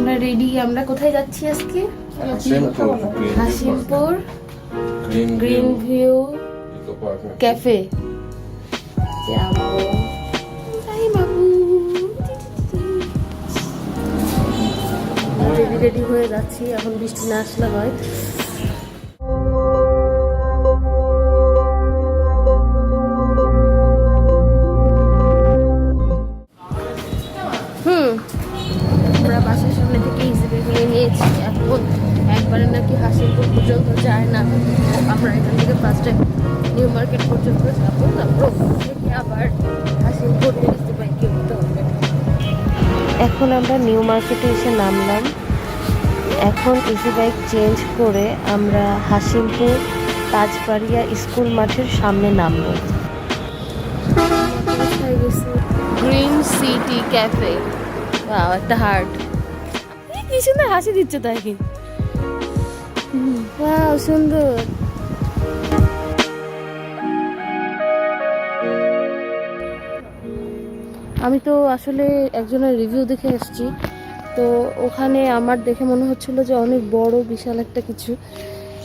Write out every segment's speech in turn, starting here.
আমরা রেডি। আমরা কোথায় যাচ্ছি আজকে? হাসিমপুর গ্রিন ভিউ ক্যাফে যাবো। রেডি রেডি হয়ে যাচ্ছি, এখন বৃষ্টি না আসলে হয়। আমরা বাসার সামনে থেকে ইজিলি নিয়ে নিয়েছি। এখন একবারে নাকি হাসিমপুর পর্যন্ত যায় না, আমরা এখান থেকে ফার্স্টে নিউ মার্কেট পর্যন্ত যাবো, তারপর থেকে আবার হাসিমপুর ইজি বাইকে উঠতে হবে। এখন আমরা নিউ মার্কেটে এসে নামলাম। এখন ইজি বাইক চেঞ্জ করে আমরা হাসিমপুর তাজবাড়িয়া স্কুল মাঠের সামনে নামবো। গ্রিন সিটি ক্যাফে, একটা হার্ট। কি সুন্দর হাসি দিচ্ছে তাই কি, সুন্দর। আমি তো আসলে একজনের রিভিউ দেখে এসেছি, তো ওখানে আমার দেখে মনে হচ্ছিল যে অনেক বড় বিশাল একটা কিছু,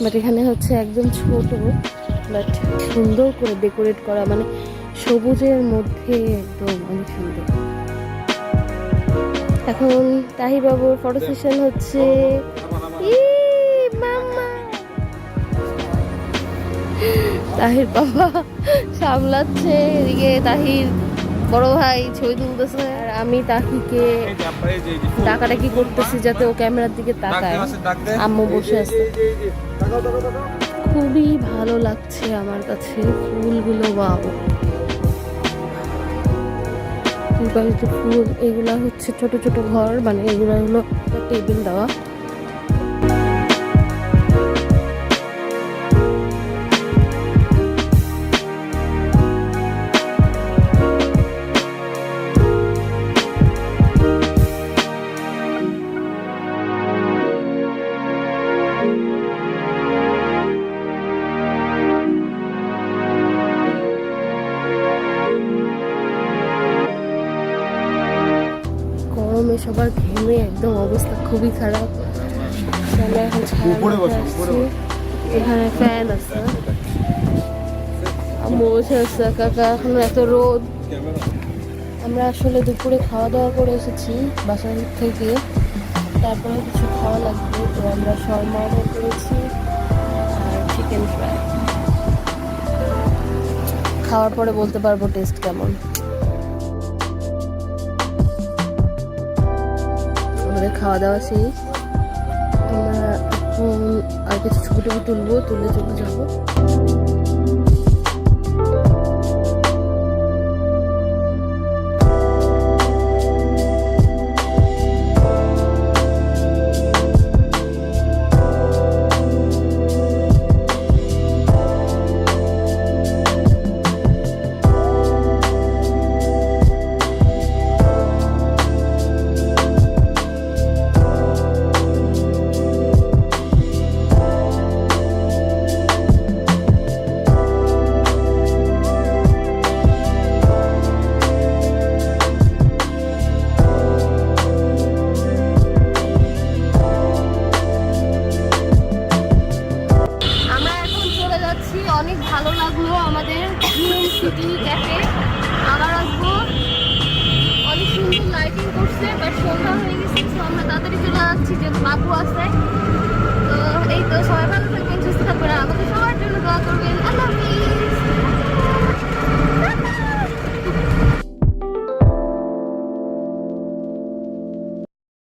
বাট এখানে হচ্ছে একদম ছোট, বাট সুন্দর করে ডেকোরেট করা, মানে সবুজের মধ্যে একদম অনেক সুন্দর। এখন তাহি বাবুর ফটো সেশন হচ্ছে। তাহির বাবা সামলাচ্ছে, এদিকে তাহির বড় ভাই ছবি তুলতেছে, আর আমি তাহিকে ডাকাডাকি করতেছি যাতে ও ক্যামেরার দিকে তাকায়। আম্মু বসে আছে। খুবই ভালো লাগছে আমার কাছে ফুলগুলো। ওয়াও, বাড়িতে ফুল। এগুলা হচ্ছে ছোট ছোট ঘর, মানে এগুলা হলো টেবিল দেওয়া। সবার ঘেমে একদম অবস্থা খুবই খারাপ। এখানে ফ্যান আছে, আম্মু বসে আছে, কাকা এখনো এত রোদ। আমরা আসলে দুপুরে খাওয়া দাওয়া করে এসেছি বাসার থেকে, তারপরে কিছু খাওয়া লাগবে, তো আমরা শর্মা অর্ডার করেছি আর চিকেন ফ্রাই। খাওয়ার পরে বলতে পারবো টেস্ট কেমন। খাওয়া দাওয়া শেষ, আমরা এখন আর কিছু ছবি টবি তুলবো, তুলে চলে যাবো। অনেক ভালো লাগলো আমাদের গ্রিন সিটি ক্যাফে। আবার আসবো। অনেক সুন্দর লাইটিং করছে, বাট সন্ধ্যা হয়ে গেছে, তো আমরা তাড়াতাড়ি চলে যাচ্ছি, যে বাবু আছে।